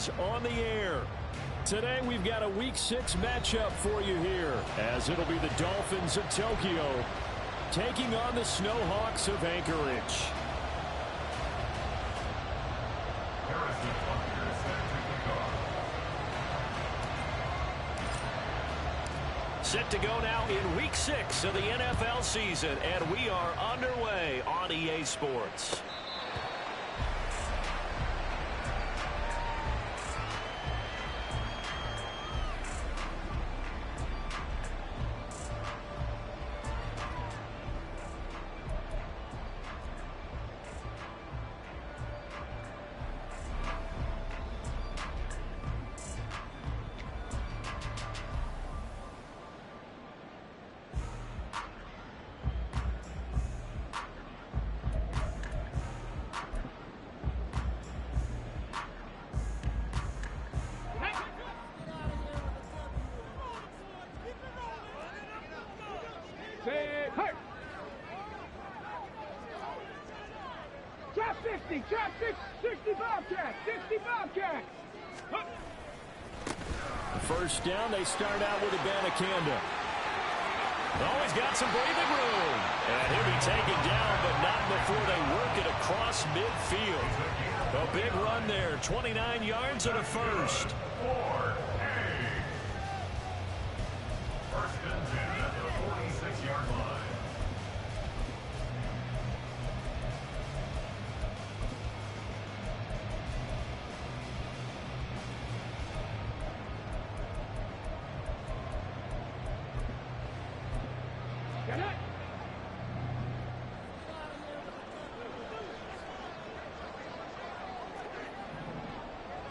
Sports on the air. Today we've got a Week 6 matchup for you here, as it'll be the Dolphins of Tokyo taking on the Snowhawks of Anchorage. Set to go now in Week 6 of the NFL season, and we are underway on EA Sports. Drop 60, drop 60 Bobcats, 60 Bobcats. First down, they start out with Abanikanda. Oh, he's got some breathing room. And he'll be taken down, but not before they work it across midfield. A big run there, 29 yards and a first. First and 10 at the 46-yard line.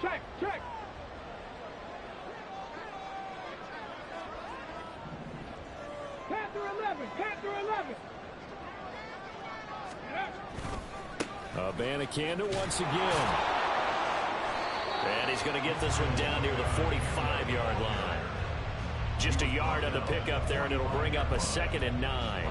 Check, check. Panther 11, Panther 11. Abanikanda once again. And he's going to get this one down near the 45-yard line. Just a yard on the pickup there, and it'll bring up a 2nd and 9.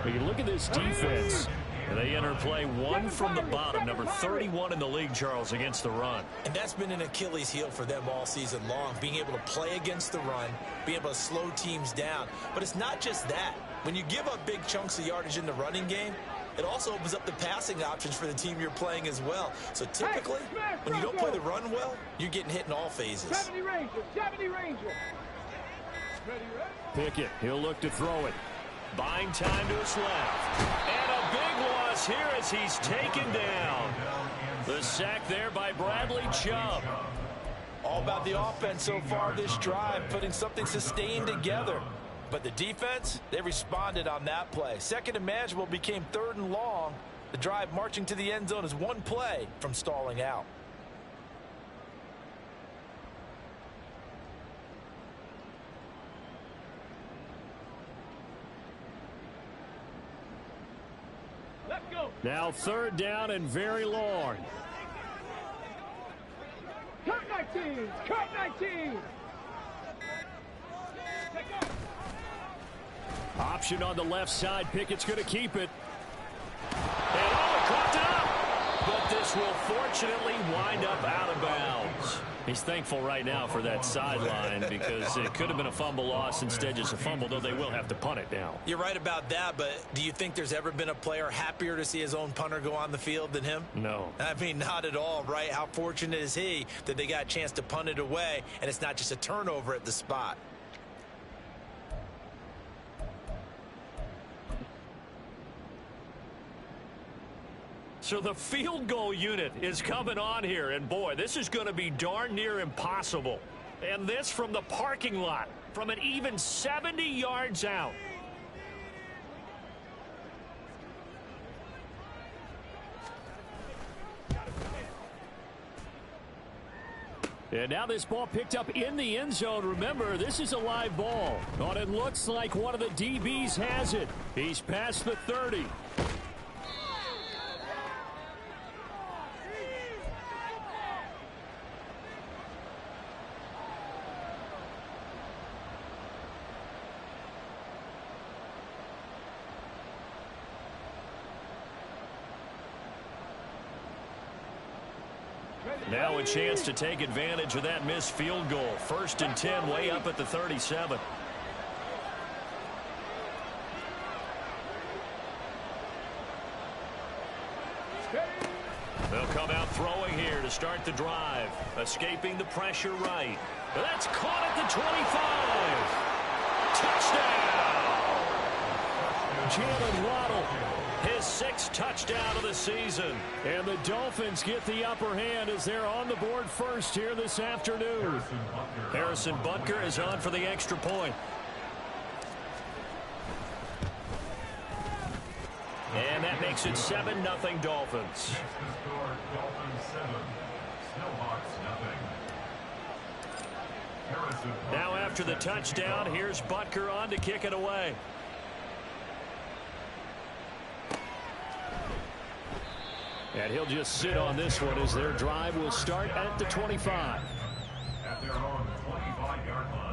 When you look at this defense, they enter play one from the bottom, number 31 in the league, Charles, against the run. And that's been an Achilles heel for them all season long, being able to play against the run, being able to slow teams down. But it's not just that. When you give up big chunks of yardage in the running game, it also opens up the passing options for the team you're playing as well. So typically, when you don't play the run well, you're getting hit in all phases. 70 Ranger, 70 Ranger. Pickett, he'll look to throw it. Buying time to his left. And a big loss here as he's taken down. The sack there by Bradley Chubb. All about the offense so far this drive, putting something sustained together. But the defense, they responded on that play. Second and manageable became 3rd and long. The drive marching to the end zone is one play from stalling out. Let's go. Now 3rd down and very long. Cut 19, cut 19. Option on the left side. Pickett's going to keep it. And he caught it up. But this will fortunately wind up out of bounds. He's thankful right now for that sideline because it could have been a fumble loss, instead just a fumble, though they will have to punt it now. You're right about that, but do you think there's ever been a player happier to see his own punter go on the field than him? No. I mean, not at all, right? How fortunate is he that they got a chance to punt it away, and it's not just a turnover at the spot. So the field goal unit is coming on here, and boy, this is going to be darn near impossible. And this from the parking lot, from an even 70 yards out. And now this ball picked up in the end zone. Remember, this is a live ball. But it looks like one of the DBs has it. He's past the 30. Now a chance to take advantage of that missed field goal. 1st and 10, way up at the 37. They'll come out throwing here to start the drive. Escaping the pressure right. That's caught at the 25. Touchdown! Jalen Waddle, his 6th touchdown of the season. And the Dolphins get the upper hand as they're on the board first here this afternoon. Harrison Butker is on for the extra point. And that makes it 7-0 Dolphins. Dolphins 7, Snowhawks 0. Now after the touchdown, here's Butker on to kick it away. And he'll just sit on this one as their drive will start at the 25. At their own 25-yard line.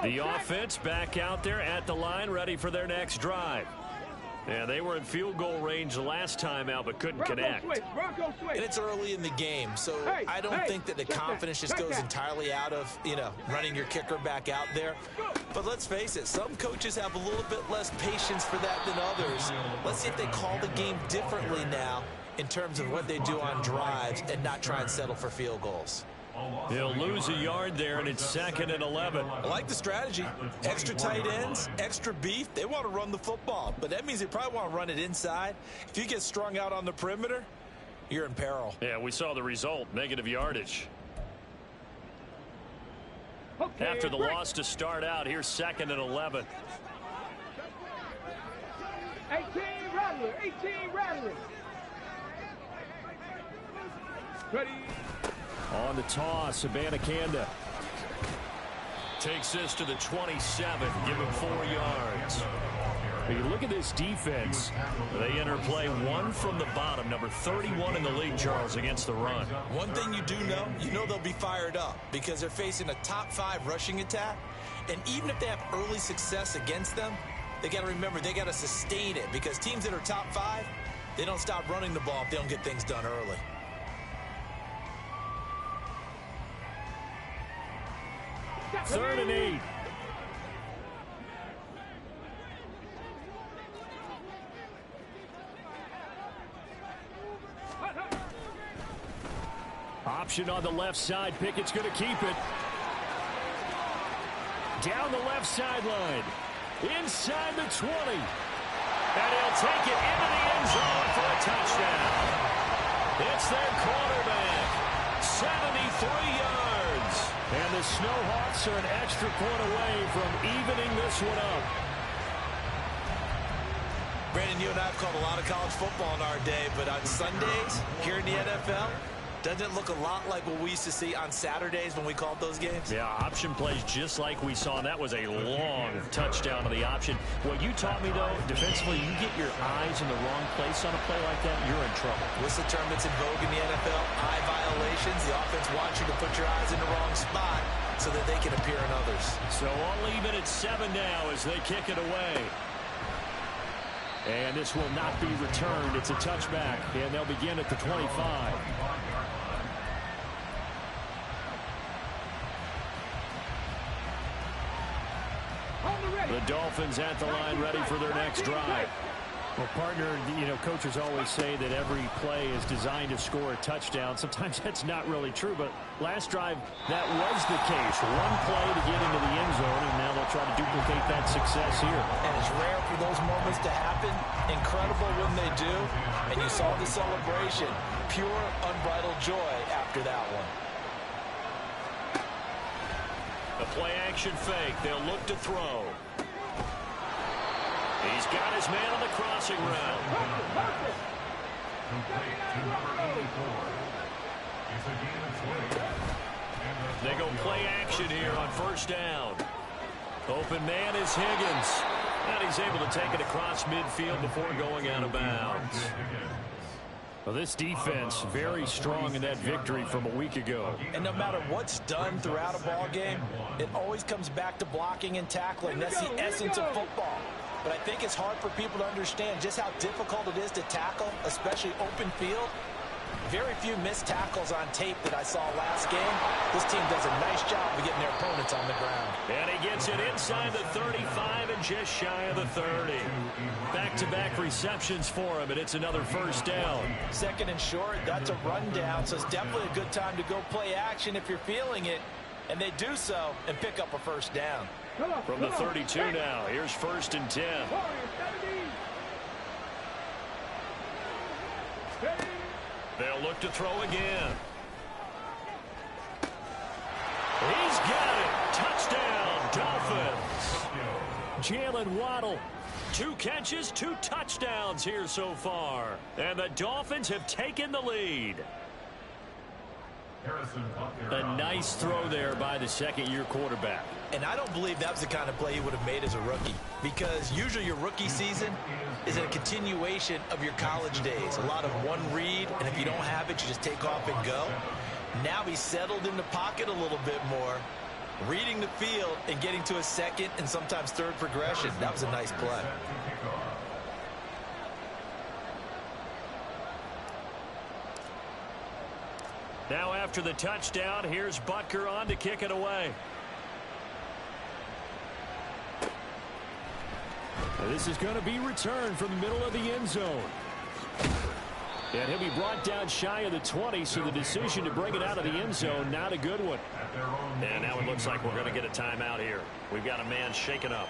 The offense back out there at the line, ready for their next drive. Yeah, they were in field goal range last time out, but couldn't connect. And it's early in the game, so I don't think that the confidence just goes entirely out of, running your kicker back out there. But let's face it, some coaches have a little bit less patience for that than others. Let's see if they call the game differently now in terms of what they do on drives and not try and settle for field goals. He'll lose a yard there, and it's 2nd and 11. I like the strategy. Extra tight ends, extra beef. They want to run the football, but that means they probably want to run it inside. If you get strung out on the perimeter, you're in peril. Yeah, we saw the result, negative yardage. Okay, after the loss to start out, here's 2nd and 11. 18 Rattler, 18 Rattler. Ready. On the toss, Abanikanda takes this to the 27, give him 4 yards. You look at this defense. They enter play 1 from the bottom, number 31 in the league, Charles, against the run. One thing you do know, they'll be fired up because they're facing a top 5 rushing attack. And even if they have early success against them, they got to remember they got to sustain it because teams that are top 5, they don't stop running the ball if they don't get things done early. Third and 8. Option on the left side. Pickett's going to keep it. Down the left sideline. Inside the 20. And he'll take it into the end zone for a touchdown. It's their quarterback. 73 yards. And the Snowhawks are an extra point away from evening this one up. Brandon, you and I have called a lot of college football in our day, but on Sundays here in the NFL, doesn't it look a lot like what we used to see on Saturdays when we called those games? Yeah, option plays just like we saw, and that was a long touchdown to the option. What you taught me, though, defensively, you get your eyes in the wrong place on a play like that, you're in trouble. What's the term that's in vogue in the NFL? Eye violations. The offense wants you to put your eyes in the wrong spot so that they can appear in others. So all even at 7 now as they kick it away. And this will not be returned. It's a touchback, and they'll begin at the 25. The Dolphins at the line ready for their next drive. Well, partner, coaches always say that every play is designed to score a touchdown. Sometimes that's not really true, but last drive, that was the case. One play to get into the end zone, and now they'll try to duplicate that success here. And it's rare for those moments to happen. Incredible when they do. And you saw the celebration. Pure, unbridled joy after that one. The play action fake. They'll look to throw. He's got his man on the crossing route. Complete to number 84. It's a game of 20. They go play action here on first down. Open man is Higgins. And he's able to take it across midfield before going out of bounds. Well, this defense very strong in that victory from a week ago. And no matter what's done throughout a ball game, it always comes back to blocking and tackling. That's the essence of football. But I think it's hard for people to understand just how difficult it is to tackle, especially open field. Very few missed tackles on tape that I saw last game. This team does a nice job of getting their opponents on the ground. And he gets it inside the 35 and just shy of the 30. Back-to-back receptions for him, and it's another first down. Second and short, that's a rundown, so it's definitely a good time to go play action if you're feeling it. And they do so and pick up a first down. From the 32 now, here's first and 10. They'll look to throw again. He's got it. Touchdown, Dolphins. Jalen Waddle. 2 catches, 2 touchdowns here so far. And the Dolphins have taken the lead. A nice throw there by the second-year quarterback. And I don't believe that was the kind of play he would have made as a rookie, because usually your rookie season is a continuation of your college days. A lot of one read, and if you don't have it, you just take off and go. Now he's settled in the pocket a little bit more, reading the field and getting to a second and sometimes third progression. That was a nice play. Now after the touchdown, here's Butker on to kick it away. And this is going to be returned from the middle of the end zone. And he'll be brought down shy of the 20, so the decision to bring it out of the end zone, not a good one. And now it looks like we're going to get a timeout here. We've got a man shaken up.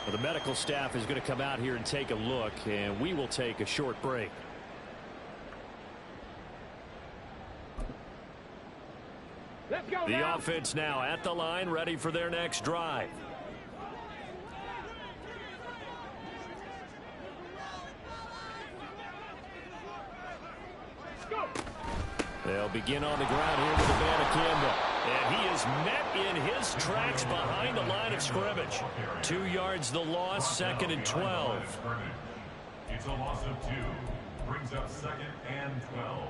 Well, the medical staff is going to come out here and take a look, and we will take a short break. The offense now at the line, ready for their next drive. They'll begin on the ground here with Abanikanda. And he is met in his tracks behind the line of scrimmage. 2 yards the loss, second and 12. It's a loss of 2. Brings up second and 12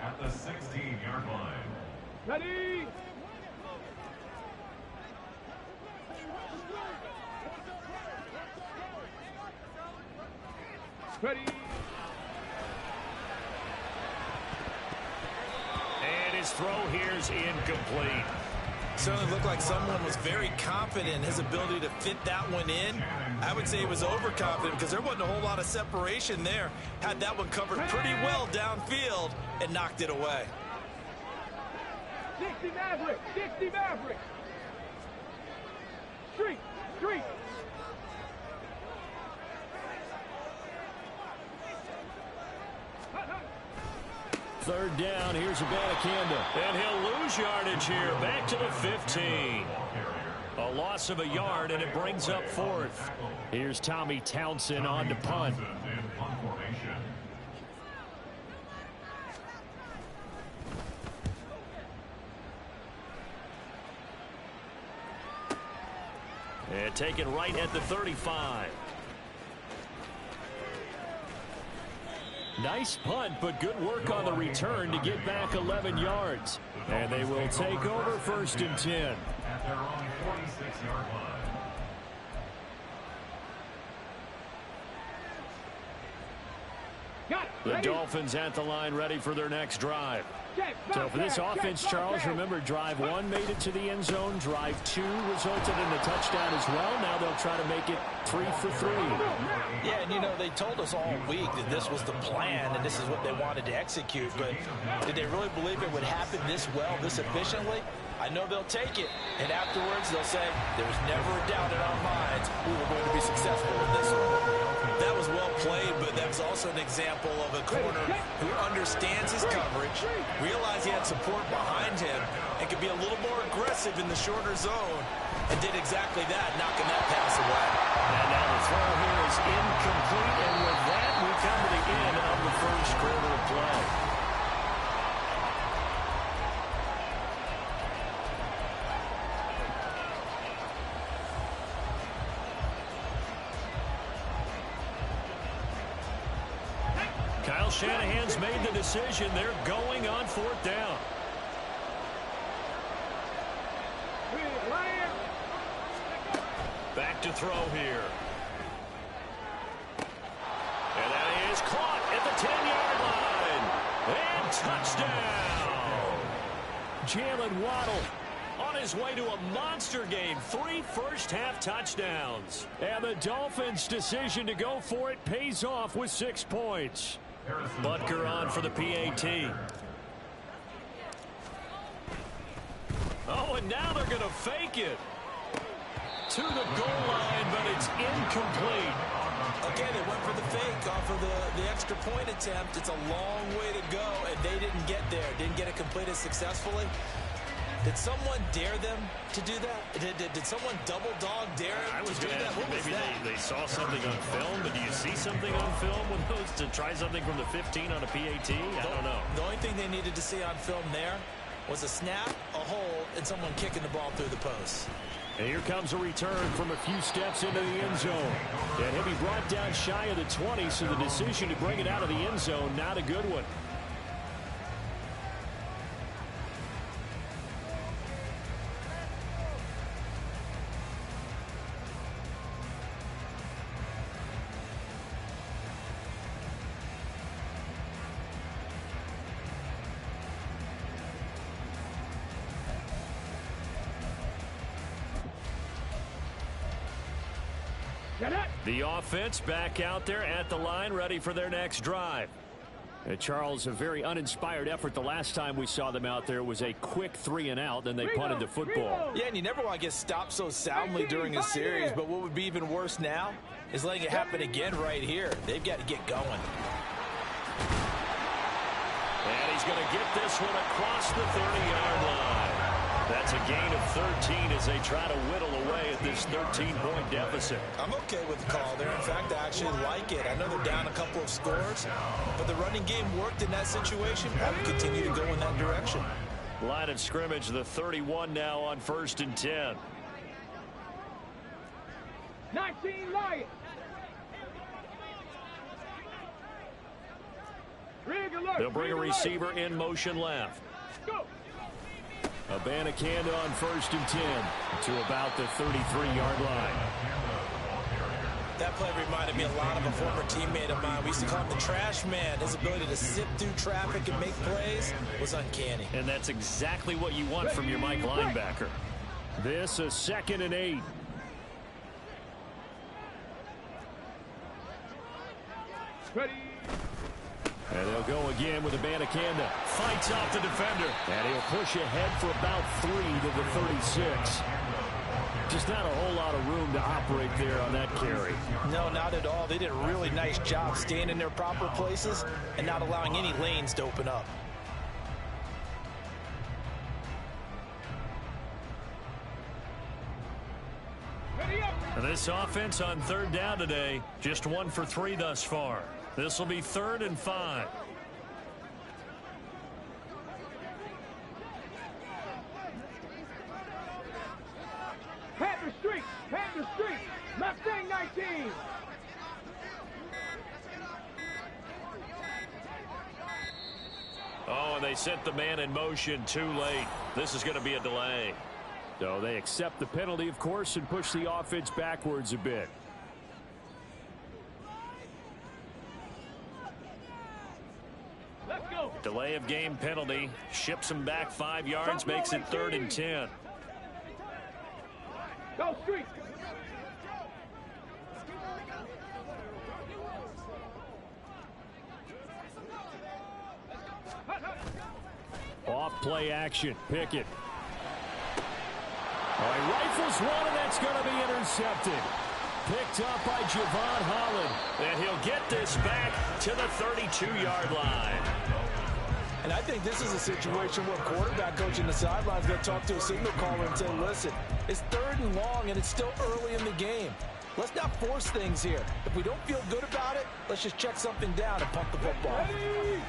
at the 16-yard line. Ready? Ready? And his throw here is incomplete. Certainly looked like someone was very confident in his ability to fit that one in. I would say he was overconfident because there wasn't a whole lot of separation there. Had that one covered pretty well downfield and knocked it away. 60 Maverick! 60 Maverick! Street! Street! Third down, here's Abanikanda. And he'll lose yardage here, back to the 15. A loss of a yard, and it brings up fourth. Here's Tommy Townsend on to punt. And taken right at the 35. Nice punt, but good work on the return to get back 11 yards. And they will take over first and 10. At their own 46-yard line. The Dolphins at the line, ready for their next drive. So for this offense, Charles, remember, drive 1 made it to the end zone. Drive 2 resulted in a touchdown as well. Now they'll try to make it 3 for 3. Yeah, and you know, they told us all week that this was the plan and this is what they wanted to execute. But did they really believe it would happen this well, this efficiently? I know they'll take it. And afterwards, they'll say, there was never a doubt in our minds we were going to be successful in this one. That was well played, but that was also an example of a corner who understands his coverage, realized he had support behind him, and could be a little more aggressive in the shorter zone, and did exactly that, knocking that pass away. And now the throw here is incomplete, and with that, we come to the end of the first quarter of play. Well, Shanahan's made the decision. They're going on 4th down. Back to throw here. And that is caught at the 10-yard line. And touchdown. Jalen Waddle on his way to a monster game. 3 first-half touchdowns. And the Dolphins' decision to go for it pays off with 6 points. Butker on for the PAT. Oh, and now they're going to fake it to the goal line, but it's incomplete. Okay, they went for the fake off of the extra point attempt. It's a long way to go, and they didn't get there. Didn't get it completed successfully. Did someone dare them to do that? Did someone double dog dare them to do that? What was that? Maybe they saw something on film, but do you see something on film with those to try something from the 15 on a PAT? I don't know. The only thing they needed to see on film there was a snap, a hole, and someone kicking the ball through the post. And here comes a return from a few steps into the end zone. And he'll be brought down shy of the 20, so the decision to bring it out of the end zone, not a good one. The offense back out there at the line, ready for their next drive. And Charles, a very uninspired effort the last time we saw them out there. It was a quick 3-and-out, then they punted the football. Yeah, and you never want to get stopped so soundly during a series, but what would be even worse now is letting it happen again right here. They've got to get going. And he's going to get this one across the 30-yard line. That's a gain of 13 as they try to whittle away at this 13-point deficit. I'm okay with the call there. In fact, I actually like it. I know they're down a couple of scores, but the running game worked in that situation. I would continue to go in that direction. Line of scrimmage, the 31 now on 1st and 10. 19 Lions. They'll bring a receiver in motion left. Go. Abanikanda on 1st and 10 to about the 33-yard line. That play reminded me a lot of a former teammate of mine. We used to call him the trash man. His ability to zip through traffic and make plays was uncanny. And that's exactly what you want from your Mike linebacker. This a 2nd and 8. Ready. And they'll go again with Abanikanda. Fights off the defender. And he'll push ahead for about 3 to the 36. Just not a whole lot of room to operate there on that carry. No, not at all. They did a really nice job staying in their proper places and not allowing any lanes to open up. And this offense on 3rd down today, just 1 for 3 thus far. This will be 3rd and 5. Panther Street. Panther Street. Left wing 19. Oh, and they sent the man in motion too late. This is going to be a delay. So they accept the penalty, of course, and push the offense backwards a bit. Let's go. Delay of game penalty. Ships them back 5 yards, makes it 3rd and 10. Go Street. Off play action. Pickett. Oh, he rifles one, and that's going to be intercepted. Picked up by Javon Holland. And he'll get this back to the 32-yard line. And I think this is a situation where quarterback coach in the sideline is going to talk to a signal caller and say, listen, it's 3rd and long, and it's still early in the game. Let's not force things here. If we don't feel good about it, let's just check something down and pump the football. Ready.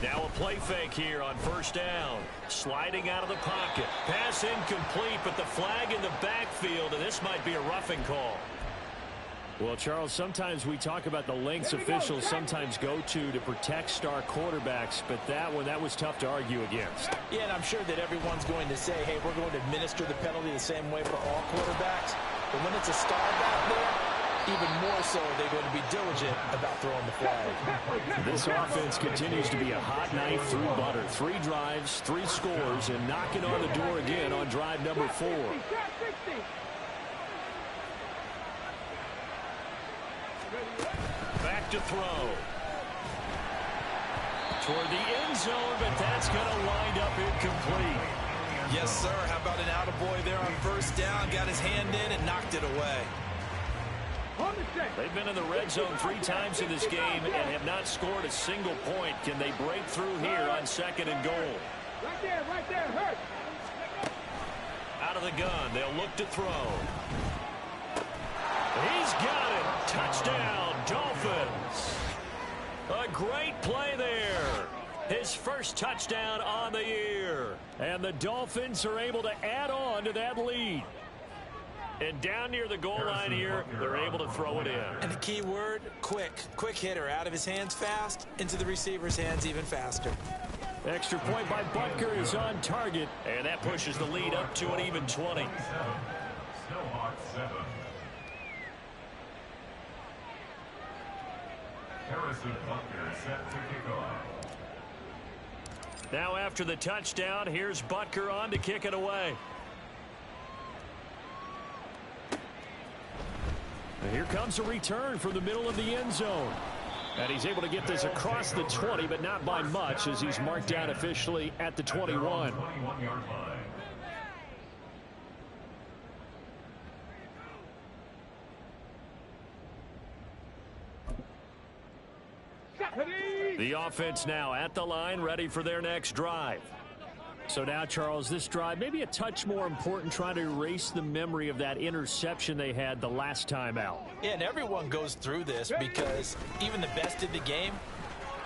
Now a play fake here on 1st down. Sliding out of the pocket. Pass incomplete, but the flag in the backfield, and this might be a roughing call. Well, Charles, sometimes we talk about the lengths officials sometimes go to protect star quarterbacks, but that was tough to argue against. Yeah, and I'm sure that everyone's going to say, hey, we're going to administer the penalty the same way for all quarterbacks. But when it's a star back there, even more so they're going to be diligent about throwing the flag. This offense continues to be a hot knife through butter. 3 drives, 3 scores, and knocking on the door again on drive number 4. Back to throw. Toward the end zone, but that's going to wind up incomplete. Yes, sir. How about an attaboy there on first down? Got his hand in and knocked it away. They've been in the red zone 3 times in this game and have not scored a single point. Can they break through here on 2nd and goal? Right there, hurt. Out of the gun, they'll look to throw. He's got it. Touchdown, Dolphins. A great play there. His first touchdown on the year. And the Dolphins are able to add on to that lead. And down near the goal line here, they're able to throw it in. And the key word, quick. Quick hitter. Out of his hands fast, into the receiver's hands even faster. Extra point by Butker is on target. And that pushes the lead up to an even 20. Snowhawks 7. Harrison Butker set to kick off. Now after the touchdown, here's Butker on to kick it away. And here comes a return from the middle of the end zone. And he's able to get this across the 20, but not by much, as he's marked down officially at the 21. 21-yard line. The offense now at the line, ready for their next drive. So now, Charles, this drive maybe a touch more important, trying to erase the memory of that interception they had the last time out. Yeah, and everyone goes through this because even the best in the game,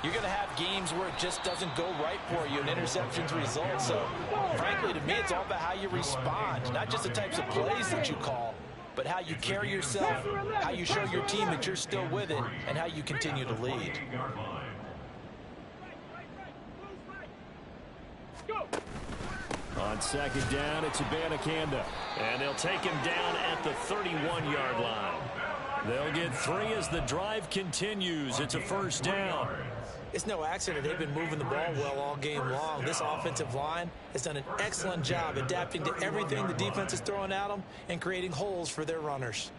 you're going to have games where it just doesn't go right for you and interceptions result. So, frankly, to me, it's all about how you respond, not just the types of plays that you call, but how you carry yourself, how you show your team that you're still with it, and how you continue to lead. On 2nd down, it's Abanikanda. And they'll take him down at the 31-yard line. They'll get 3 as the drive continues. It's a first down. It's no accident they've been moving the ball well all game long. This offensive line has done an excellent job adapting to everything the defense is throwing at them and creating holes for their runners.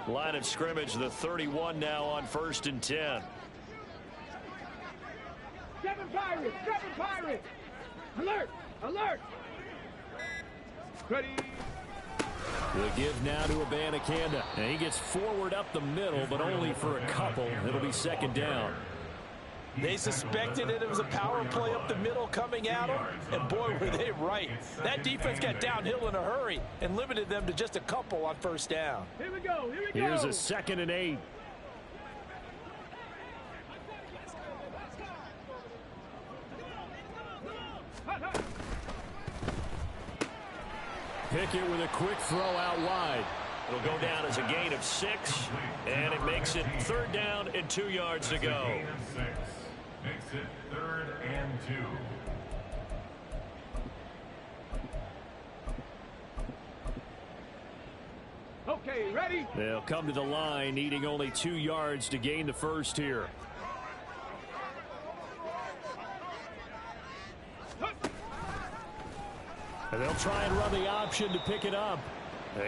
Line of scrimmage, the 31 now on 1st and 10. 7 Pirates! 7 Pirates! Alert! Alert! Ready! The give now to Abanikanda. And he gets forward up the middle, but only for a couple. It'll be 2nd down. They suspected it was a power play up the middle coming at them, and boy, were they right. That defense got downhill in a hurry and limited them to just a couple on 1st down. Here we go, here we go. Here's a 2nd and 8. Pickett with a quick throw out wide. It'll go down as a gain of 6, and it makes it 3rd down and 2 yards to go. Makes it 3rd and 2. Okay, ready? They'll come to the line, needing only 2 yards to gain the first here. And they'll try and run the option to pick it up.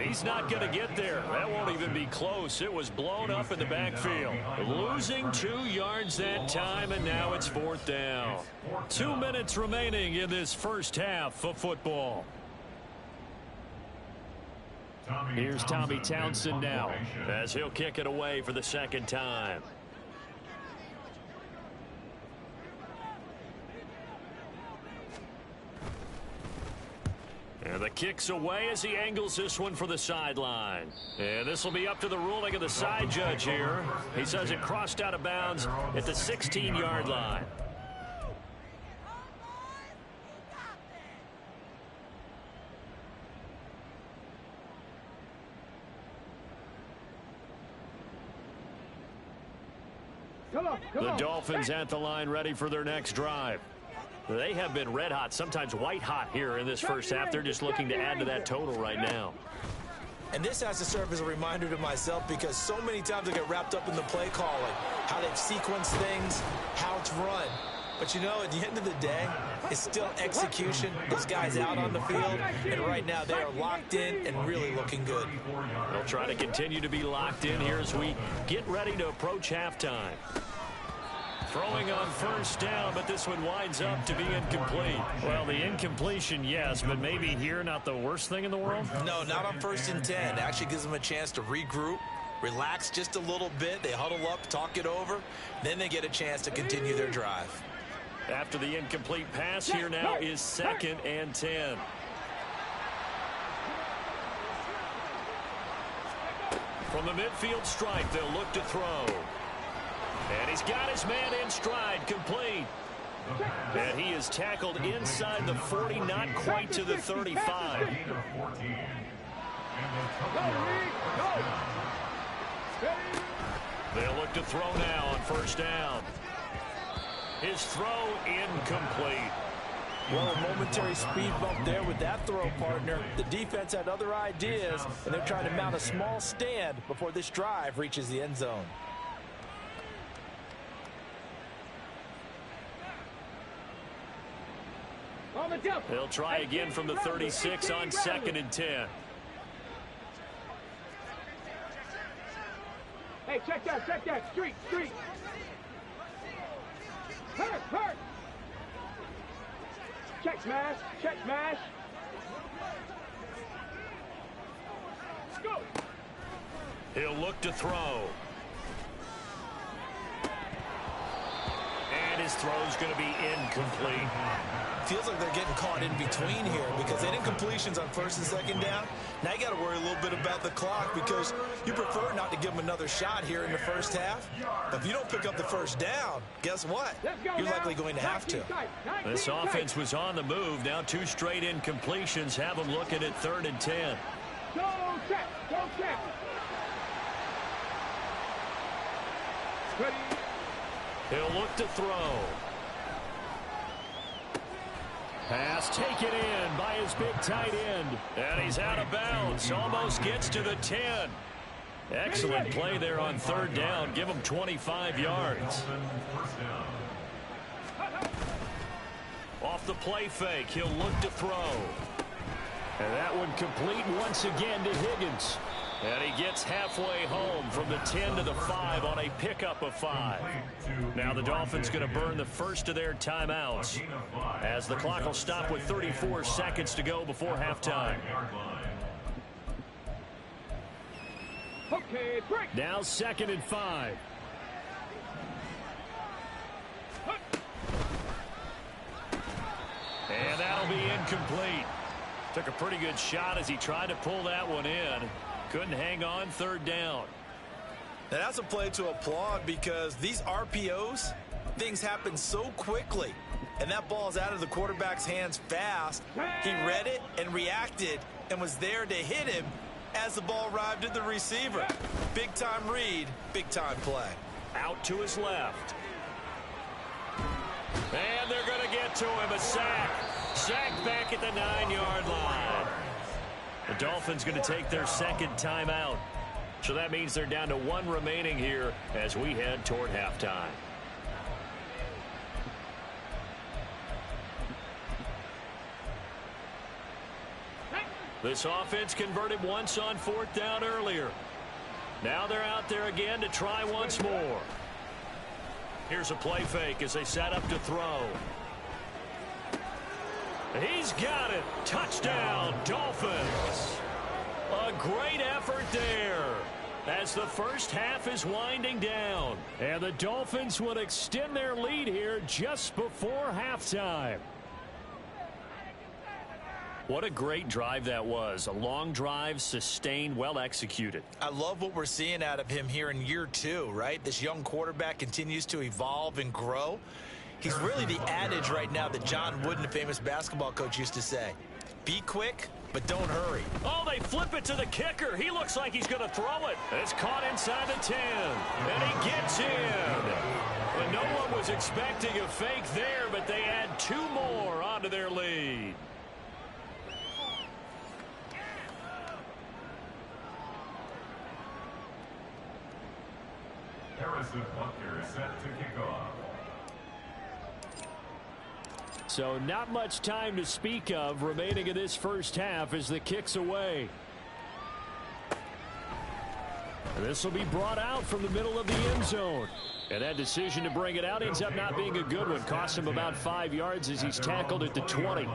He's not going to get there. That won't even be close. It was blown up in the backfield. Losing 2 yards that time, and now it's 4th down. 2 minutes remaining in this first half of football. Here's Tommy Townsend now, as he'll kick it away for the 2nd time. And the kick's away as he angles this one for the sideline. And this will be up to the ruling of the side judge here. He says it crossed out of bounds at the 16-yard line. Come The on. Dolphins at the line ready for their next drive. They have been red hot, sometimes white hot here in this first half. They're just looking to add to that total right now. And this has to serve as a reminder to myself because so many times I get wrapped up in the play calling, how they've sequenced things, how it's run. But, you know, at the end of the day, it's still execution. Those guys out on the field, and right now they are locked in and really looking good. They'll try to continue to be locked in here as we get ready to approach halftime. Throwing on first down, but this one winds up to be incomplete. Well, the incompletion, yes, but maybe here not the worst thing in the world? No, not on 1st and 10. It actually gives them a chance to regroup, relax just a little bit. They huddle up, talk it over. Then they get a chance to continue their drive. After the incomplete pass, here now is 2nd and 10. From the midfield stripe, they'll look to throw. And he's got his man in stride, complete. And he is tackled inside the 40, not quite to the 35. They'll look to throw now on first down. His throw incomplete. Well, a momentary speed bump there with that throw, partner. The defense had other ideas, and they're trying to mount a small stand before this drive reaches the end zone. They'll try again from the 36 on 2nd and 10. Hey, check that. Street. Hurt. Check smash. Let's go. He'll look to throw. And his throw's going to be incomplete. Feels like they're getting caught in between here because they didn't completions on 1st and 2nd down. Now you got to worry a little bit about the clock because you prefer not to give them another shot here in the first half. But if you don't pick up the first down, guess what? You're likely going to have to. This offense was on the move. Now 2 straight incompletions have them looking at 3rd and 10. Go check. Ready. He'll look to throw. Pass taken in by his big tight end. And he's out of bounds. Almost gets to the 10. Excellent play there on 3rd down. Give him 25 yards. Off the play fake, he'll look to throw. And that one complete once again to Higgins. And he gets halfway home from the 10 to the 5 on a pickup of 5. Now the Dolphins going to burn the first of their timeouts as the clock will stop with 34 seconds to go before halftime. Okay, break. Now 2nd and 5. And that'll be incomplete. Took a pretty good shot as he tried to pull that one in. Couldn't hang on 3rd down. And that's a play to applaud because these RPOs, things happen so quickly. And that ball's out of the quarterback's hands fast. He read it and reacted and was there to hit him as the ball arrived at the receiver. Big time read, big time play. Out to his left. And they're going to get to him. A sack. Sacked back at the 9-yard line. The Dolphins going to take their 2nd timeout. So that means they're down to 1 remaining here as we head toward halftime. This offense converted once on 4th down earlier. Now they're out there again to try once more. Here's a play fake as they set up to throw. He's got it. Touchdown, Dolphins. A great effort there as the first half is winding down. And the Dolphins will extend their lead here just before halftime. What a great drive that was. A long drive, sustained, well executed. I love what we're seeing out of him here in year 2, right? This young quarterback continues to evolve and grow. He's really the adage right now that John Wooden, a famous basketball coach, used to say. Be quick, but don't hurry. Oh, they flip it to the kicker. He looks like he's going to throw it. It's caught inside the 10, and he gets in. And no one was expecting a fake there, but they add 2 more onto their lead. Harrison Butker is set to kick off. So not much time to speak of remaining in this first half as the kick's away. This will be brought out from the middle of the end zone. And that decision to bring it out ends up not being a good one. Cost him about 5 yards as he's tackled at the 20.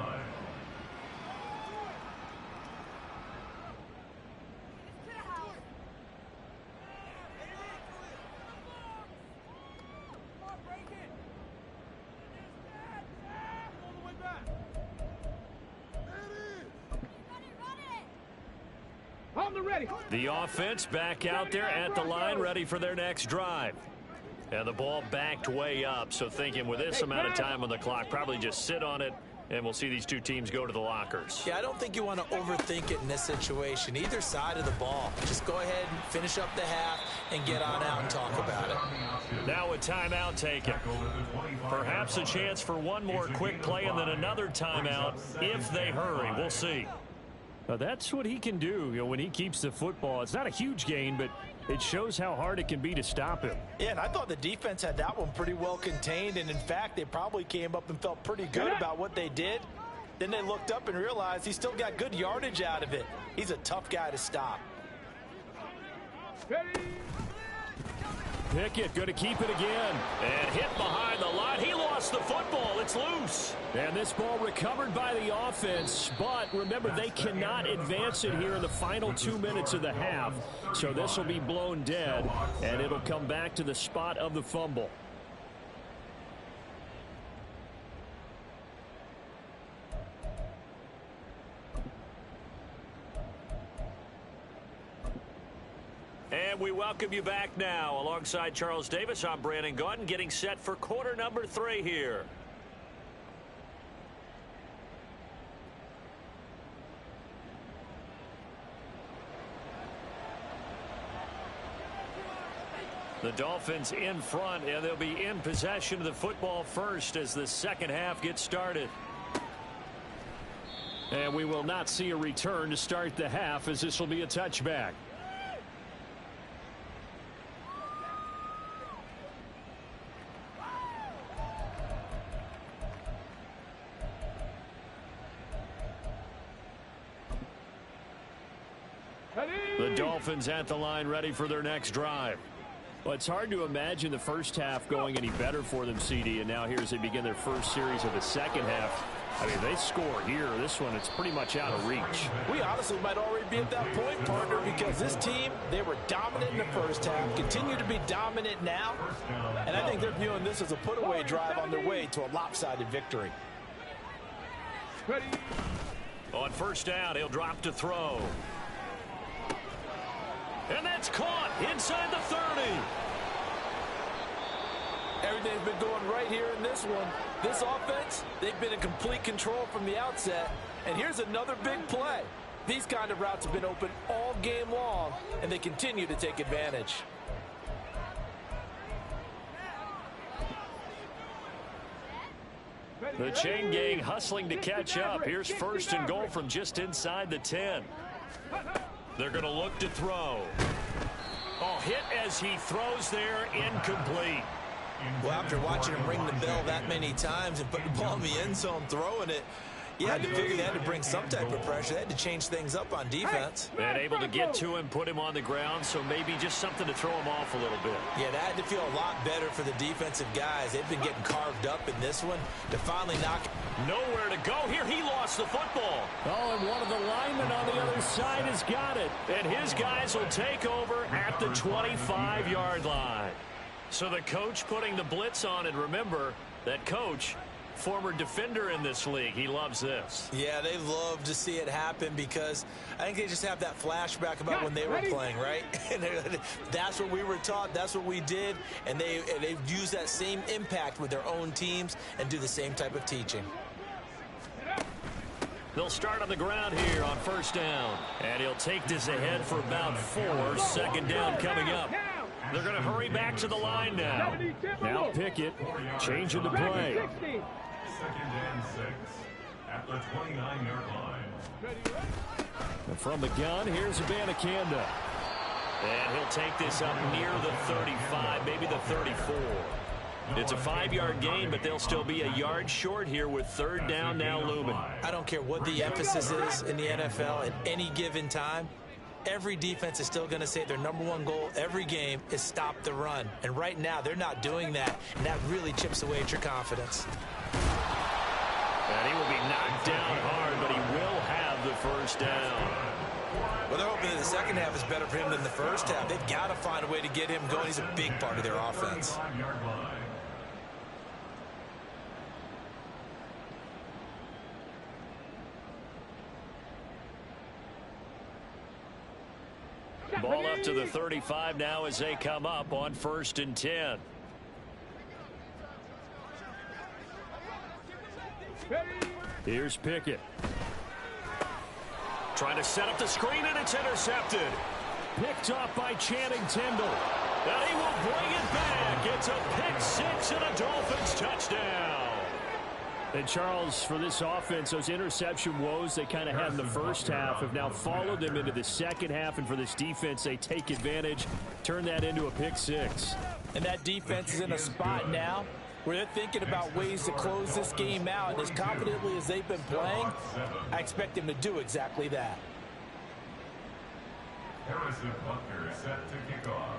The offense back out there at the line, ready for their next drive. And the ball backed way up, so thinking with this amount of time on the clock, probably just sit on it, and we'll see these two teams go to the lockers. Yeah, I don't think you want to overthink it in this situation. Either side of the ball. Just go ahead and finish up the half and get on out and talk about it. Now a timeout taken. Perhaps a chance for one more quick play and then another timeout if they hurry. We'll see. That's what he can do, when he keeps the football. It's not a huge gain, but it shows how hard it can be to stop him. Yeah, and I thought the defense had that one pretty well contained, and in fact, they probably came up and felt pretty good about what they did. Then they looked up and realized he still got good yardage out of it. He's a tough guy to stop. Pickett going to keep it again. And hit behind the line. He lost the football. It's loose. And this ball recovered by the offense. But remember, they cannot advance it here in the final 2 minutes of the half. So this will be blown dead. And it'll come back to the spot of the fumble. And we welcome you back now. Alongside Charles Davis, I'm Brandon Gaudin, getting set for quarter number 3 here. The Dolphins in front, and they'll be in possession of the football first as the second half gets started. And we will not see a return to start the half, as this will be a touchback. The Dolphins at the line, ready for their next drive. Well, it's hard to imagine the first half going any better for them, CD, and now here as they begin their first series of the second half. I mean, they score here. This one, it's pretty much out of reach. We honestly might already be at that point, partner, because this team, they were dominant in the first half, continue to be dominant now, and I think they're viewing this as a put-away drive on their way to a lopsided victory. On first down, he'll drop to throw. And that's caught inside the 30. Everything's been going right here in this one. This offense, they've been in complete control from the outset. And here's another big play. These kind of routes have been open all game long, and they continue to take advantage. The chain gang hustling to catch up. Here's first and goal from just inside the 10. They're going to look to throw. Oh, hit as he throws there, incomplete. Well, after watching him ring the bell that many times and put the ball in the end zone throwing it, you had to figure they had to bring some type of pressure. They had to change things up on defense. And able to get to him, put him on the ground, so maybe just something to throw him off a little bit. Yeah, that had to feel a lot better for the defensive guys. They've been getting carved up in this one to finally knock. Nowhere to go here. He lost the football. Oh, and one of the linemen on the other side has got it. And his guys will take over at the 25-yard line. So the coach putting the blitz on, and remember, that coach former defender in this league. He loves this. Yeah, they love to see it happen because I think they just have that flashback about when they were playing, right? And that's what we were taught. That's what we did. And they've used that same impact with their own teams and do the same type of teaching. They'll start on the ground here on first down. And he'll take this ahead for about 4. Second down coming up. They're going to hurry back to the line now. Now Pickett changing the play. Second and 6 at the 29-yard line. And from the gun, here's Abanikanda. And he'll take this up near the 35, maybe the 34. It's a 5-yard gain, but they'll still be a yard short here with third down now looming. I don't care what the emphasis is in the NFL at any given time. Every defense is still going to say their #1 goal every game is stop the run. And right now, they're not doing that, and that really chips away at your confidence. And he will be knocked down hard, but he will have the first down. Well, they're hoping that the second half is better for him than the first half. They've got to find a way to get him going. He's a big part of their offense. Ball up to the 35 now as they come up on 1st and 10. Here's Pickett. Trying to set up the screen, and it's intercepted. Picked off by Channing Tindall. And he will bring it back. It's a pick 6 and a Dolphins touchdown. And Charles, for this offense, those interception woes they kind of had in the first half have now followed them into the second half. And for this defense, they take advantage, turn that into a pick 6. And that defense is in a spot now where they're thinking about ways to close this game out. And as confidently as they've been playing, I expect them to do exactly that. Harrison Butker set to kick off.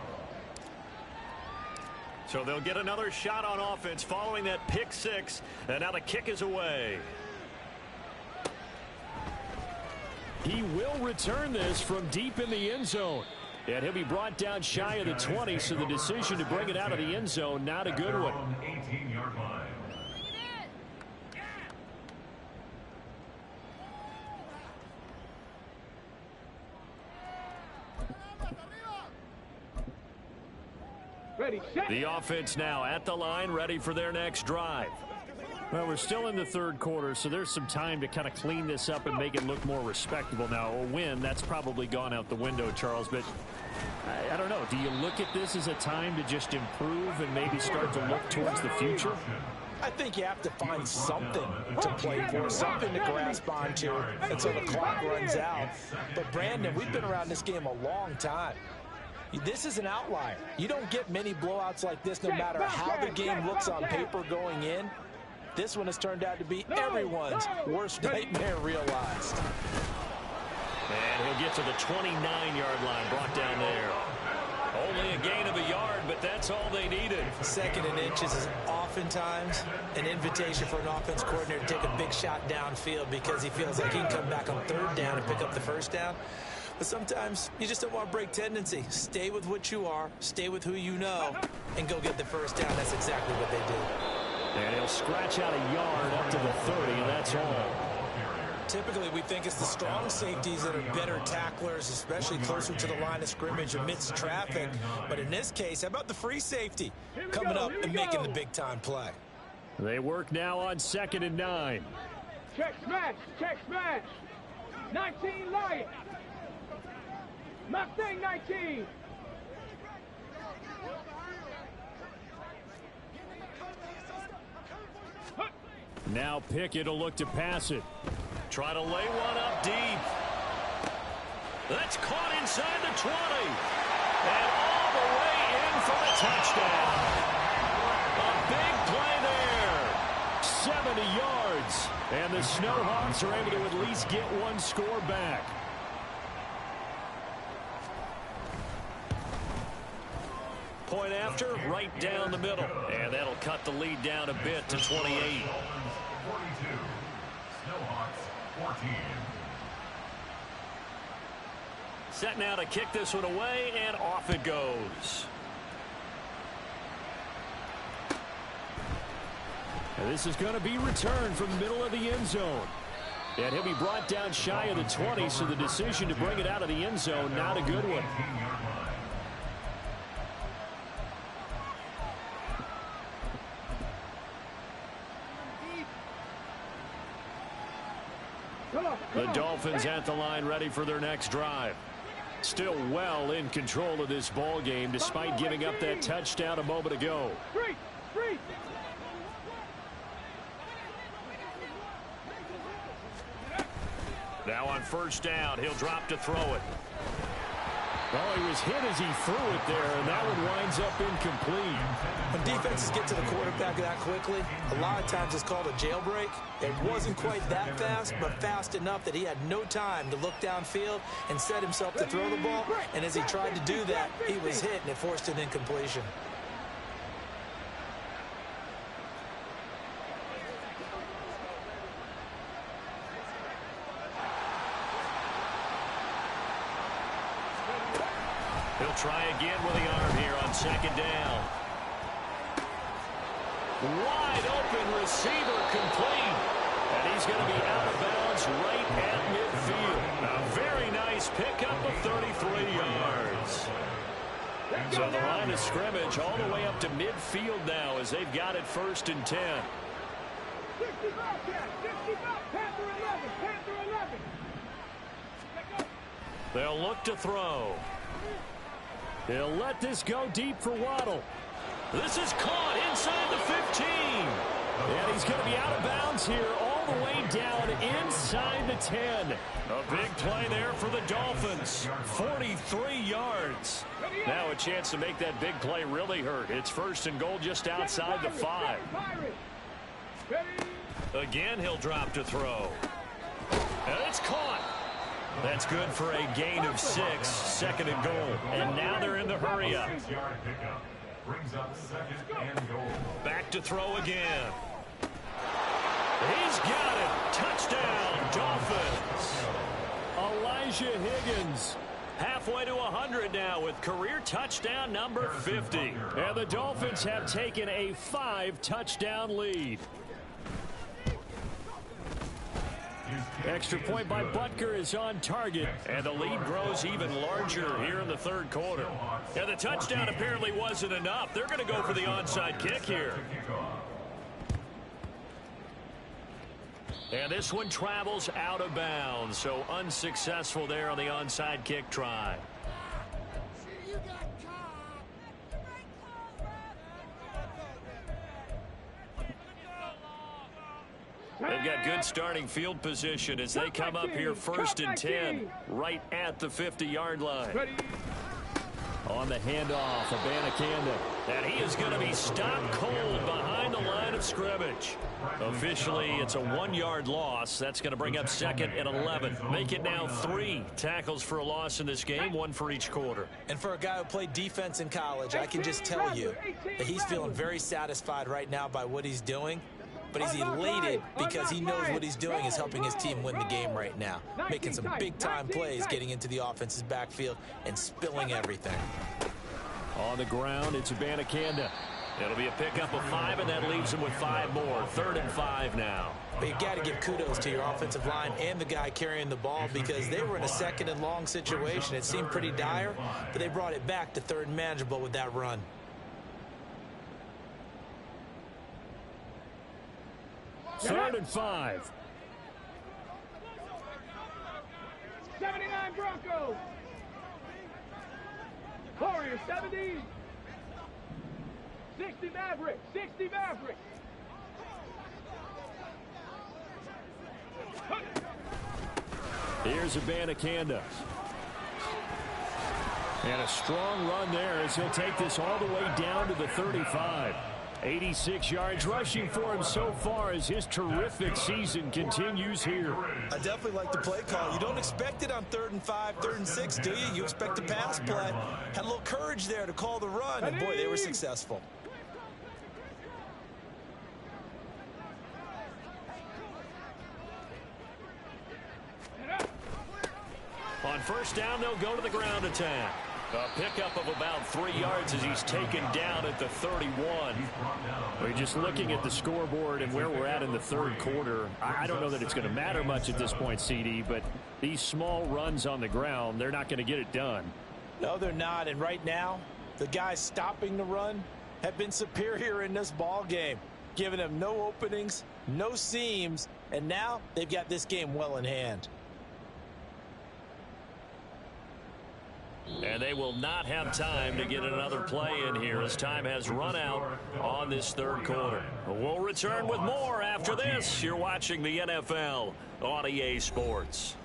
So they'll get another shot on offense following that pick 6. And now the kick is away. He will return this from deep in the end zone. And he'll be brought down shy of the 20, so the decision to bring it out of the end zone, not a good one. 18-yard line. Ready, set. The offense now at the line, ready for their next drive. Well, we're still in the third quarter, so there's some time to kind of clean this up and make it look more respectable. Now, a win, that's probably gone out the window, Charles, but I don't know. Do you look at this as a time to just improve and maybe start to look towards the future? I think you have to find something to play for, something to grasp onto until the clock runs out. But, Brandon, we've been around this game a long time. This is an outlier. You don't get many blowouts like this no matter how the game looks on paper going in. This one has turned out to be everyone's worst nightmare realized. And he'll get to the 29-yard line, brought down there. Only a gain of a yard, but that's all they needed. 2nd and inches is oftentimes an invitation for an offense coordinator to take a big shot downfield because he feels like he can come back on 3rd down and pick up the 1st down. But sometimes you just don't want to break tendency. Stay with what you are, stay with who you know, and go get the 1st down. That's exactly what they do. And he'll scratch out a yard up to the 30, and that's all. Typically, we think it's the strong safeties that are better tacklers, especially closer to the line of scrimmage amidst traffic. But in this case, how about the free safety coming up and making the big-time play? They work now on 2nd and 9. Check smash, check smash. 19 Lion. Mustang 19. Now Pickett will look to pass it. Try to lay one up deep. That's caught inside the 20. And all the way in for the touchdown. A big play there. 70 yards. And the Snowhawks are able to at least get one score back. Point after, right down the middle. And that'll cut the lead down a bit to 28. 42. Snowhawks 14. Set now to kick this one away, and off it goes. And this is going to be returned from the middle of the end zone. And he'll be brought down shy of the 20, so the decision to bring it out of the end zone, not a good one. The Dolphins at the line, ready for their next drive. Still well in control of this ball game, despite giving up that touchdown a moment ago. Now on first down, he'll drop to throw it. Oh, he was hit as he threw it there, and that one winds up incomplete. When defenses get to the quarterback that quickly, a lot of times it's called a jailbreak. It wasn't quite that fast, but fast enough that he had no time to look downfield and set himself to throw the ball. And as he tried to do that, he was hit, and it forced an incompletion. He'll try again with the arm here on second down. Wide open receiver complete. And he's going to be out of bounds right at midfield. A very nice pickup of 33 yards. So the line of scrimmage all the way up to midfield now as they've got it 1st and 10. 65, Panther 11, Panther 11. They'll look to throw. He'll let this go deep for Waddle. This is caught inside the 15. And he's going to be out of bounds here all the way down inside the 10. A big play there for the Dolphins. 43 yards. Now a chance to make that big play really hurt. It's 1st and goal just outside the 5. Again, he'll drop to throw. And it's caught. That's good for a gain of 6, 2nd and goal. And now they're in the hurry up. Back to throw again. He's got it. Touchdown, Dolphins. Elijah Higgins. Halfway to 100 now with career touchdown number 50. And the Dolphins have taken a 5-touchdown lead. Extra point by Butker is on target, and the lead grows even larger here in the 3rd quarter. And the touchdown apparently wasn't enough. They're going to go for the onside kick here. And this one travels out of bounds, so unsuccessful there on the onside kick try. They've got good starting field position as they come up here 1st and 10 right at the 50-yard line. On the handoff, Abanikanda. And he is going to be stopped cold behind the line of scrimmage. Officially, it's a 1-yard loss. That's going to bring up 2nd and 11. Make it now 3 tackles for a loss in this game, 1 for each quarter. And for a guy who played defense in college, I can just tell you that he's feeling very satisfied right now by what he's doing. But he's elated because he knows what he's doing is helping his team win the game right now. Making some big-time plays, getting into the offense's backfield, and spilling everything. On the ground, it's Abanikanda. It'll be a pickup of 5, and that leaves him with 5 more. 3rd and 5 now. But you've got to give kudos to your offensive line and the guy carrying the ball because they were in a 2nd and long situation. It seemed pretty dire, but they brought it back to 3rd and manageable with that run. 3rd and 5. 79 Broncos. Warriors 70. 60 Mavericks. 60 Mavericks. Here's Abanikanda. And a strong run there as he'll take this all the way down to the 35. 86 yards rushing for him so far as his terrific season continues here. I definitely like the play call. You don't expect it on 3rd and 5, 3rd and 6, do you? You expect a pass play. Had a little courage there to call the run, and boy, they were successful. On first down, they'll go to the ground attack. A pickup of about 3 yards as he's taken down at the 31. We're just looking at the scoreboard and where we're at in the third quarter. I don't know that it's going to matter much at this point, CD, but these small runs on the ground, they're not going to get it done. No, they're not. And right now, the guys stopping the run have been superior in this ball game, giving them no openings, no seams, and now they've got this game well in hand. And they will not have time to get another play in here as time has run out on this third quarter. We'll return with more after this. You're watching the NFL on EA Sports.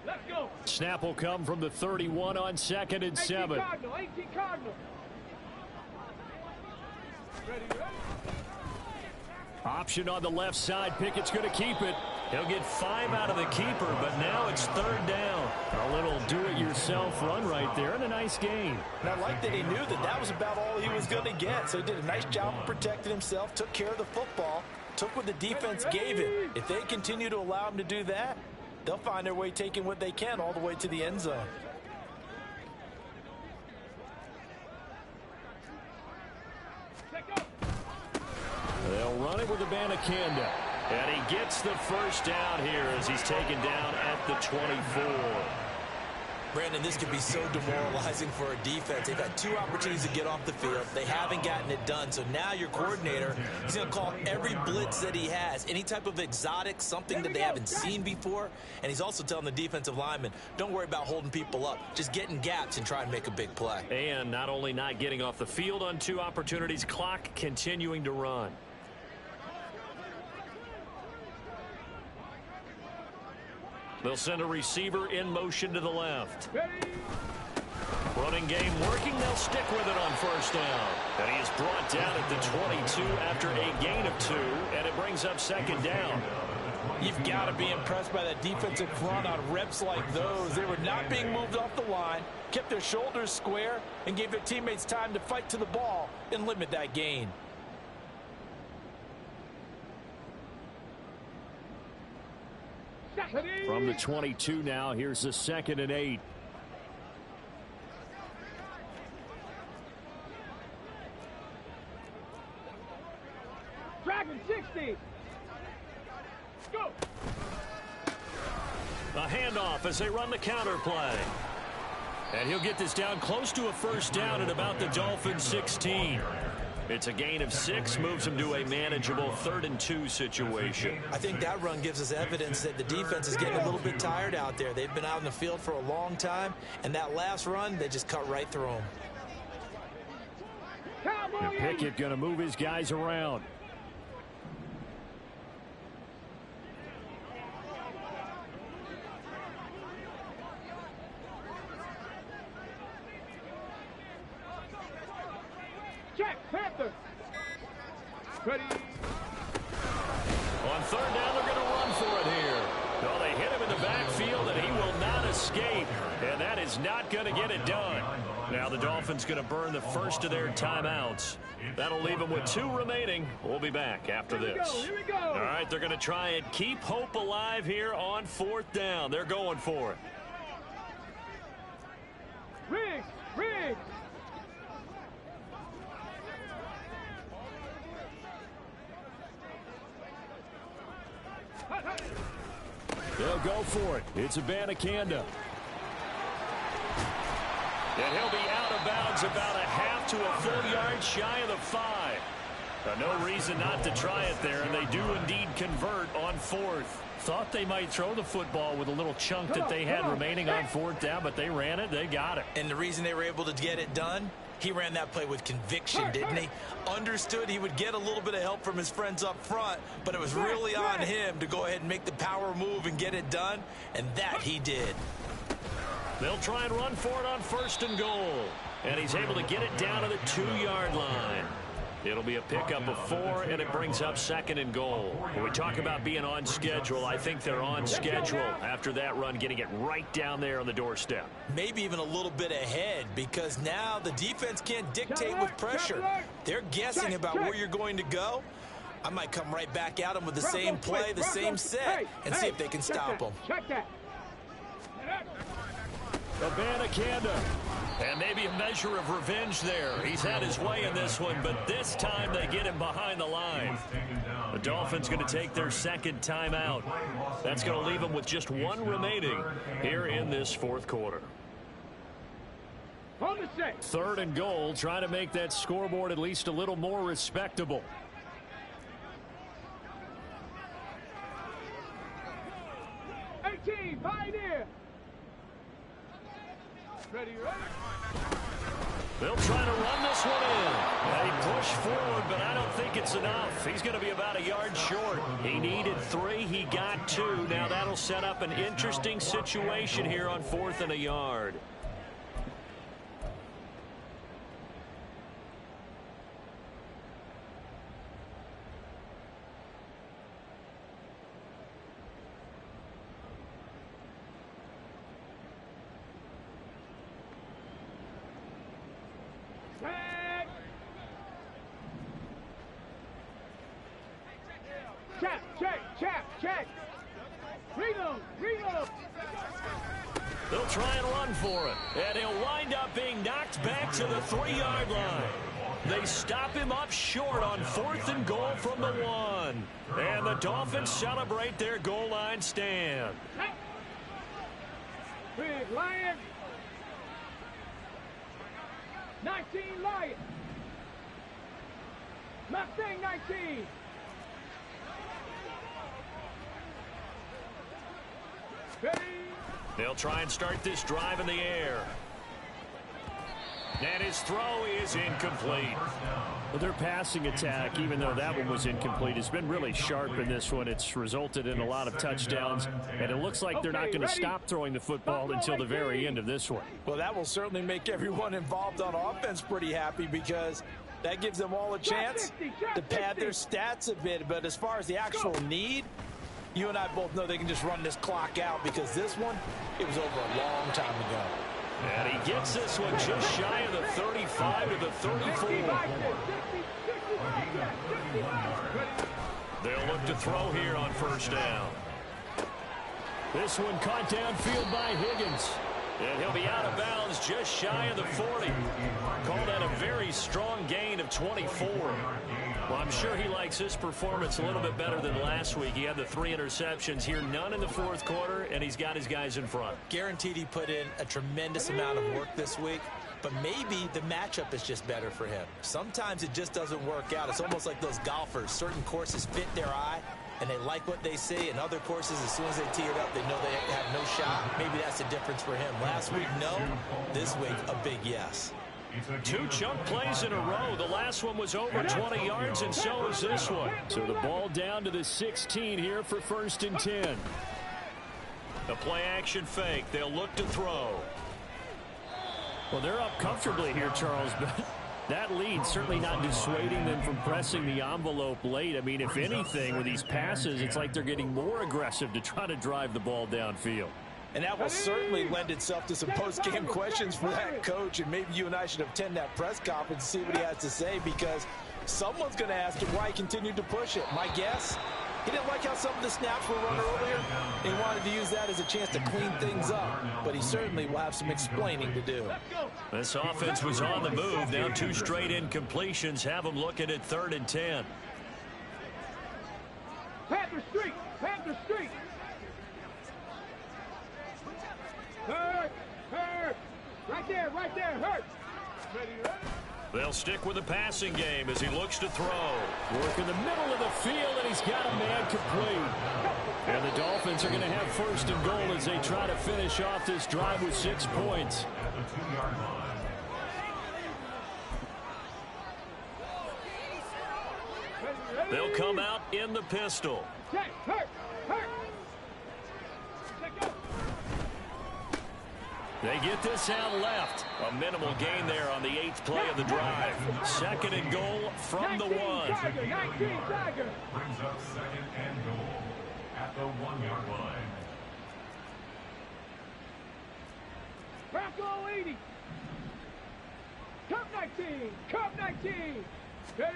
Let's go. Snap will come from the 31 on 2nd and 7. 18 Cardinal. Ready. Option on the left side. Pickett's going to keep it. He'll get 5 out of the keeper, but now it's 3rd down. A little do-it-yourself run right there and a nice gain. And I like that he knew that that was about all he was going to get. So he did a nice job of protecting himself, took care of the football, took what the defense gave him. If they continue to allow him to do that, they'll find their way taking what they can all the way to the end zone. They'll run it with Abanikanda. And he gets the first down here as he's taken down at the 24. Brandon, this could be so demoralizing for a defense. They've had 2 opportunities to get off the field. They haven't gotten it done. So now your coordinator is going to call every blitz that he has, any type of exotic, something that they haven't seen before. And he's also telling the defensive lineman, don't worry about holding people up. Just get in gaps and try and make a big play. And not only not getting off the field on 2 opportunities, clock continuing to run. They'll send a receiver in motion to the left. Running game working. They'll stick with it on 1st down. And he is brought down at the 22 after a gain of 2, and it brings up 2nd down. You've got to be impressed by that defensive front on reps like those. They were not being moved off the line, kept their shoulders square, and gave their teammates time to fight to the ball and limit that gain. From the 22 now, here's the 2nd and 8. Dragon 60. Go. A handoff as they run the counter play. And he'll get this down close to a 1st down at about the Dolphins 16. It's a gain of 6, moves him to a manageable 3rd and 2 situation. I think that run gives us evidence that the defense is getting a little bit tired out there. They've been out in the field for a long time, and that last run, they just cut right through them. Pickett going to move his guys around. Check, Panther. Ready. On 3rd down, they're going to run for it here. No, they hit him in the backfield, and he will not escape. And that is not going to get it done. Now the Dolphins going to burn the first of their timeouts. That'll leave them with 2 remaining. We'll be back after this. Here we go. All right, they're going to try and keep hope alive here on 4th down. They're going for it. Riggs. They'll go for it. It's Abanikanda. And he'll be out of bounds about a half to a full yard shy of the 5. No reason not to try it there, and they do indeed convert on 4th. Thought they might throw the football with a little chunk that they had remaining on 4th down, but they ran it. They got it. And the reason they were able to get it done, he ran that play with conviction, didn't he? Understood he would get a little bit of help from his friends up front, but it was really on him to go ahead and make the power move and get it done, and that he did. They'll try and run for it on 1st and goal. And he's able to get it down to the 2-yard line. It'll be a pickup of 4, and it brings up 2nd and goal. When we talk about being on schedule, I think they're on schedule after that run, getting it right down there on the doorstep. Maybe even a little bit ahead, because now the defense can't dictate with pressure. They're guessing about where you're going to go. I might come right back at them with the same play, the same set, and see if they can stop them. Check that. Abanikanda. And maybe a measure of revenge there. He's had his way in this one, but this time they get him behind the line. The Dolphins going to take their 2nd timeout. That's going to leave them with just 1 remaining here in this 4th quarter. 3rd and goal, trying to make that scoreboard at least a little more respectable. Pioneer. Ready, ready. They'll try to run this one in. They push forward, but I don't think it's enough. He's going to be about a yard short. He needed 3. He got 2. Now that'll set up an interesting situation here on 4th and a yard. Check. Reload. They'll try and run for it. And he'll wind up being knocked back to the 3-yard line. They stop him up short on 4th and goal from the 1. And the Dolphins celebrate their goal line stand. Big Lion. 19 Lion. Mustang 19. They'll try and start this drive in the air. And his throw is incomplete. Well, their passing attack, even though that one was incomplete, has been really sharp in this one. It's resulted in a lot of touchdowns, and it looks like they're not going to stop throwing the football until the very end of this one. Well, that will certainly make everyone involved on offense pretty happy, because that gives them all a chance to pad their stats a bit. But as far as the actual need, you and I both know they can just run this clock out, because this one, it was over a long time ago. And he gets this one just shy of the 35 to the 34. They'll look to throw here on 1st down. This one caught downfield by Higgins. And he'll be out of bounds just shy of the 40. Called that a very strong gain of 24. Well, I'm sure he likes his performance a little bit better than last week. He had the 3 interceptions here, none in the 4th quarter, and he's got his guys in front. Guaranteed he put in a tremendous amount of work this week, but maybe the matchup is just better for him. Sometimes it just doesn't work out. It's almost like those golfers. Certain courses fit their eye, and they like what they see, and other courses, as soon as they tee it up, they know they have no shot. Maybe that's the difference for him. Last week, no. This week, a big yes. 2 chunk plays in a row. The last one was over 20 yards, and so is this one. So the ball down to the 16 here for 1st and 10. A play action fake. They'll look to throw. Well, they're up comfortably here, Charles, but that lead certainly not dissuading them from pressing the envelope late. I mean, if anything, with these passes, it's like they're getting more aggressive to try to drive the ball downfield. And that will certainly lend itself to some post-game questions for that coach. And maybe you and I should attend that press conference and see what he has to say, because someone's going to ask him why he continued to push it. My guess, he didn't like how some of the snaps were run earlier. He wanted to use that as a chance to clean things up. But he certainly will have some explaining to do. This offense was on the move. Now 2 straight incompletions have them looking at 3rd and 10. Panther Street. Hurt. Right there, hurt. Ready. They'll stick with the passing game as he looks to throw. Work in the middle of the field, and he's got a man complete. And the Dolphins are going to have 1st and goal as they try to finish off this drive with 6 points. At the 2-yard line. They'll come out in the pistol. Hurt. They get this out left. A minimal gain there on the 8th play of the drive. 2nd and goal from the 1. Tiger, 19 Tiger. Brings up 2nd and goal at the 1-yard line. Bronco 80. Cup 19. Cup 19. Ready?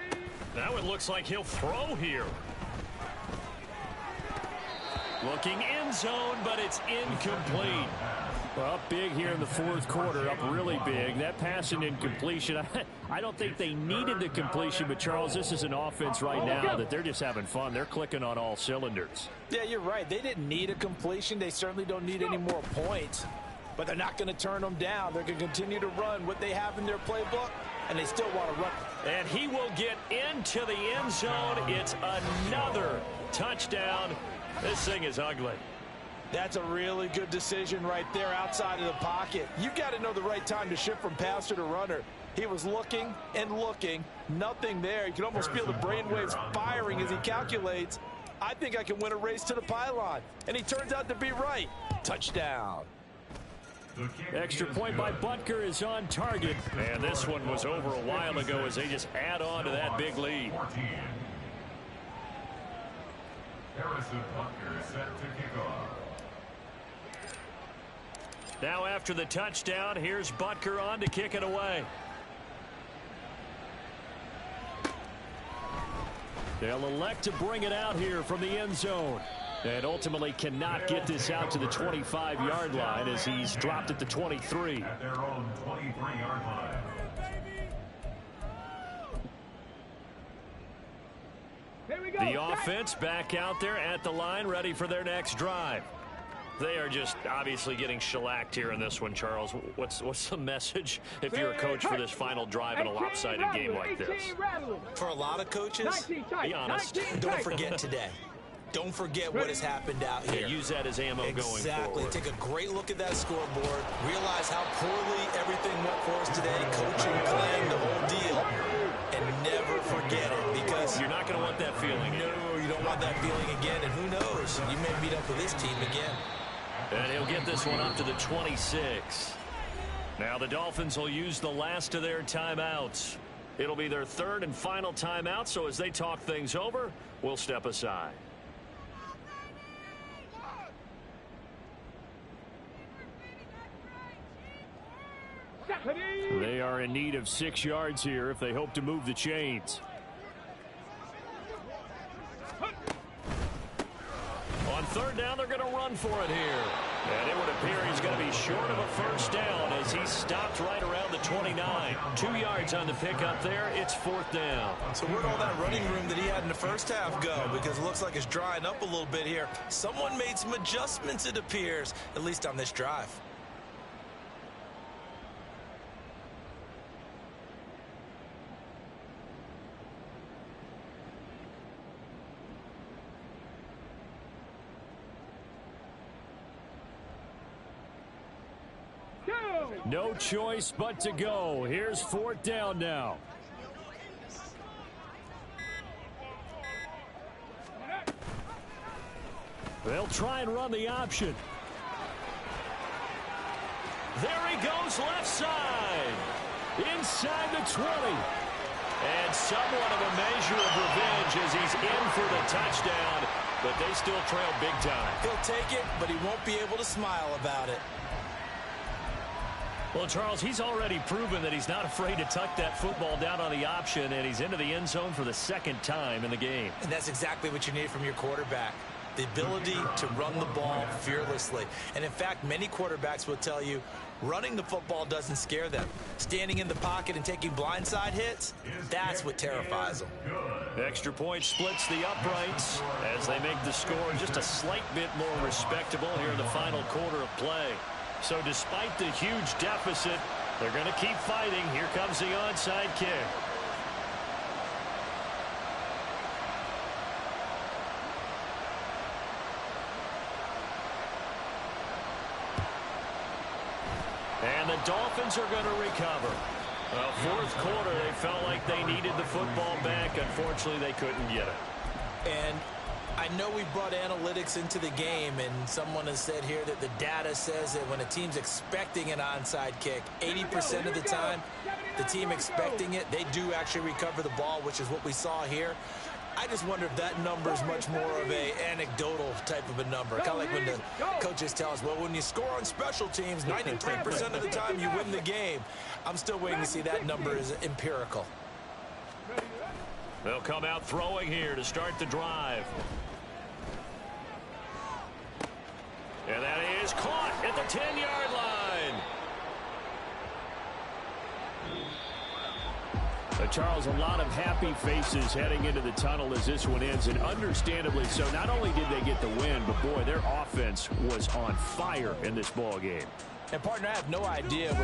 Now it looks like he'll throw here. Looking end zone, but it's incomplete. Well, up big here in the 4th quarter, up really big. That pass and incompletion, I don't think they needed the completion, but Charles, this is an offense right now that they're just having fun. They're clicking on all cylinders. Yeah, you're right. They didn't need a completion. They certainly don't need any more points, but they're not going to turn them down. They're going to continue to run what they have in their playbook, and they still want to run. And he will get into the end zone. It's another touchdown. This thing is ugly. That's a really good decision right there outside of the pocket. You've got to know the right time to shift from passer to runner. He was looking and looking, nothing there. You can almost feel the brainwaves firing as he calculates, I think I can win a race to the pylon. And he turns out to be right. Touchdown. Extra point by Butker is on target. And this one was over a while ago as they just add on to that big lead. Harrison Butker set to kick off. Now after the touchdown, here's Butker on to kick it away. They'll elect to bring it out here from the end zone. And ultimately cannot get this out to the 25-yard line as he's dropped at the 23. At their own 23-yard line. Here we go. The offense back out there at the line, ready for their next drive. They are just obviously getting shellacked here in this one, Charles. What's the message if you're a coach for this final drive in a lopsided game like this? For a lot of coaches, be honest. don't forget today. Don't forget what has happened out here. Yeah, use that as ammo going forward. Exactly. Take a great look at that scoreboard. Realize how poorly everything went for us today. Coaching, playing, the whole deal. And never forget it, because you're not going to want that feeling. No, you don't want that feeling again. And who knows? You may meet up with this team again. And he'll get this one up to the 26. Now the Dolphins will use the last of their timeouts. It'll be their 3rd and final timeout, so as they talk things over, we'll step aside. They are in need of 6 yards here if they hope to move the chains. On 3rd down, they're going to run for it here. And it would appear he's going to be short of a first down as he stopped right around the 29. 2 yards on the pickup there. It's 4th down. So where'd all that running room that he had in the first half go? Because it looks like it's drying up a little bit here. Someone made some adjustments, it appears, at least on this drive. No choice but to go. Here's 4th down now. They'll try and run the option. There he goes left side. Inside the 20. And somewhat of a measure of revenge as he's in for the touchdown. But they still trail big time. He'll take it, but he won't be able to smile about it. Well, Charles, he's already proven that he's not afraid to tuck that football down on the option, and he's into the end zone for the 2nd time in the game. And that's exactly what you need from your quarterback. The ability to run the ball fearlessly. And in fact, many quarterbacks will tell you running the football doesn't scare them. Standing in the pocket and taking blindside hits, that's what terrifies them. Extra point splits the uprights as they make the score just a slight bit more respectable here in the final quarter of play. So despite the huge deficit, they're going to keep fighting. Here comes the onside kick. And the Dolphins are going to recover. Well, 4th quarter, they felt like they needed the football back. Unfortunately, they couldn't get it. And I know we brought analytics into the game, and someone has said here that the data says that when a team's expecting an onside kick, 80% of the time, the team expecting it, they do actually recover the ball, which is what we saw here. I just wonder if that number is much more of a anecdotal type of a number. Kind of like when the coaches tell us, well, when you score on special teams, 93% of the time you win the game. I'm still waiting to see that number is empirical. They'll come out throwing here to start the drive. And that is caught at the 10-yard line. Charles, a lot of happy faces heading into the tunnel as this one ends, and understandably so. Not only did they get the win, but, boy, their offense was on fire in this ball game. And, partner, I have no idea